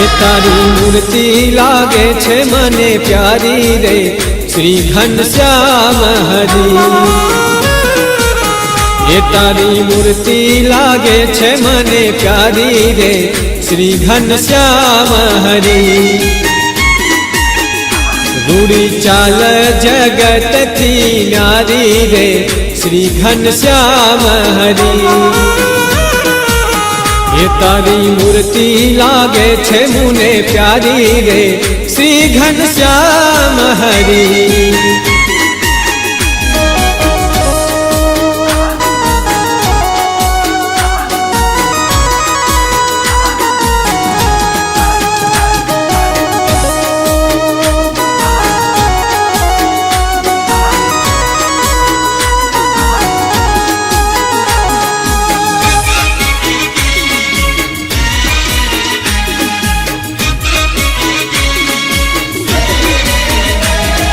हे तारी मूर्ति लागे छे मने प्यारी रे श्री घनश्याम हरि। हे तारी मूर्ति लागे छे मने प्यारी रे श्री घनश्याम हरि। रूड़ी चाल जगत थी न्यारी रे श्री घनश्याम हरि। ये तारी मूर्ति लागे छे मुने प्यारी रे श्री घनश्याम हरि।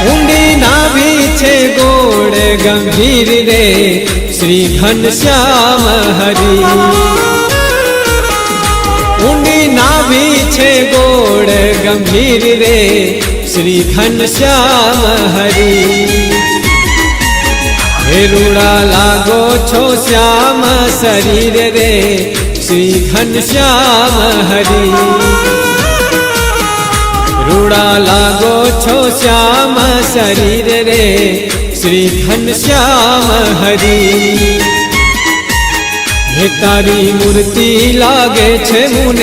ऊंडी नाभि छे गोड़ गंभीर रे श्री घनश्याम हरि। ऊंडी नाभि छे गोड़ गंभीर रे श्री घनश्याम हरि। हे रूड़ा लागो छो श्याम शरीर रे श्री घनश्याम हरि। रूड़ा लागो छो श्याम शरीर रे श्री घनश्याम हरि। हे तारी मूर्ति लागे छे मुने